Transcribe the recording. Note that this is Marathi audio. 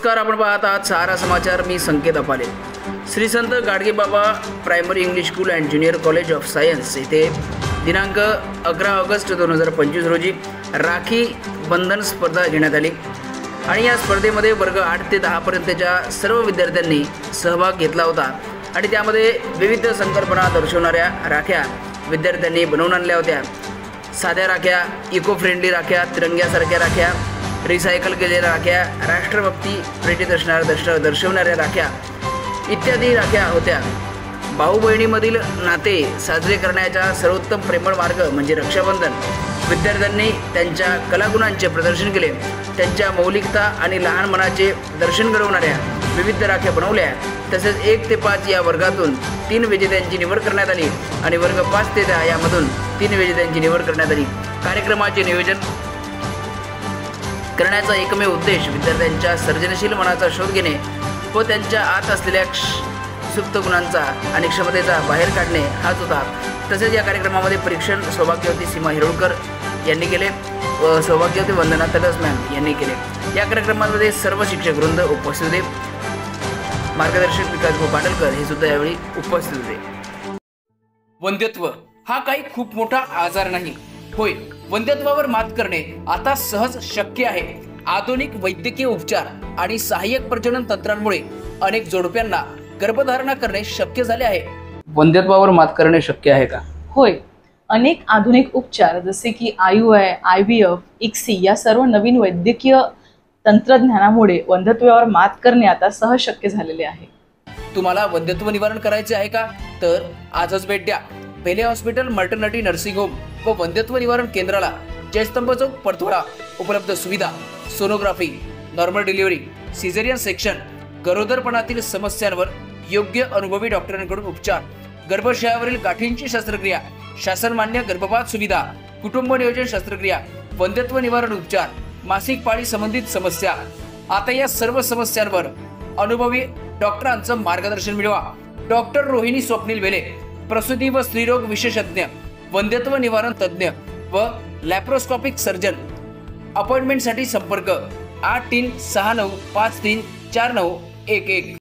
नमस्कार, आपण पाहत आहात सहारा समाचार. मी संकेत Apale. Shri Sant Gadgebaba primary English school and junior college of science येथे दिनांक 11 ऑगस्ट 2025 रोजी राखी बंधन स्पर्धा घेण्यात आली आणि या स्पर्धेमध्ये वर्ग 8 ते 10 पर्यंतच्या सर्व विद्यार्थ्यांनी सहभाग घेतला होता आणि त्यामध्ये विविध संकल्पना दर्शवणाऱ्या राख्या विद्यार्थ्यांनी बनवून आणल्या होत्या. साध्या राख्या, इको फ्रेंडली राख्या, तिरंग्यासारख्या राख्या, रिसायकल केलेल्या राख्या, राष्ट्रभक्ती प्रेरित दर्शवणाऱ्या राख्या इत्यादी राख्या होत्या. भाऊ बहिणीमधील नाते साजरे करण्याचा सर्वोत्तम प्रेमळ मार्ग म्हणजे रक्षाबंधन. विद्यार्थ्यांनी त्यांच्या कलागुणांचे प्रदर्शन केले. त्यांच्या मौलिकता आणि लहान मनाचे दर्शन घडवणाऱ्या विविध राख्या बनवल्या. तसेच 1 ते 5 या वर्गातून 3 विजेत्यांची निवड करण्यात आली आणि वर्ग 5 ते 10 यामधून 3 विजेत्यांची निवड करण्यात आली. कार्यक्रमाचे नियोजन करण्याचा एकमेव उद्देश विद्यार्थ्यांच्या सर्जनशील मनाचा शोध घेणे व त्यांच्या आत असलेल्या सुप्त गुणांचा आणि क्षमतेचा बाहेर काढणे हाच होता. तसेच या कार्यक्रमामध्ये परीक्षण सौभाग्यवती सीमा हिरोळकर यांनी केले व सौभाग्यवती वंदना तडस मॅम यांनी केले. या कार्यक्रमामध्ये सर्व शिक्षक वृंद उपस्थित होते. मार्गदर्शक विकास पाटलकर हे सुद्धा यावेळी उपस्थित होते. वंध्यत्व हा काही खूप मोठा आजार नाही. होय, वंध्यत्वावर मात करणे आता सहज शक्य आहे. आधुनिक वैद्यकीय उपचार आणि सहाय्यक प्रजनन तंत्रांमुळे अनेक जोडप्यांना गर्भधारणा करणे शक्य झाले आहे. वंध्यत्वावर मात करणे शक्य आहे का? होय, अनेक आधुनिक उपचार जसे की IUI, IVF, ICSI या सर्व नवीन वैद्यकीय तंत्रज्ञानामुळे वंध्यत्वावर मात करणे आता सहज शक्य झालेले आहे. तुम्हाला वंध्यत्व निवारण करायचे आहे का? तर आजच भेट द्या Pele hospital maternity nursing home व वंध्यत्व निवारण केंद्राला, जयस्तंभ चौक, परतवाडा. उपलब्ध सुविधा: sonography, normal delivery, caesarean section, गरोदरपणातील समस्यांवर योग्य अनुभवी डॉक्टरांकडून उपचार, गर्भाशयावरील गाठींची शस्त्रक्रिया, शासनमान्य गर्भपात सुविधा, कुटुंब नियोजन शस्त्रक्रिया, वंध्यत्व निवारण उपचार, मासिक पाळी संबंधित समस्या. आता या सर्व समस्यांवर अनुभवी डॉक्टरांचं मार्गदर्शन मिळवा. डॉक्टर रोहिणी स्वप्नील वेले, प्रसूती व स्त्रीरोग विशेषज्ञ, वंध्यत्व निवारण तज्ञ व लॅप्रोस्कोपिक सर्जन. अपॉइंटमेंटसाठी संपर्क 8369534911.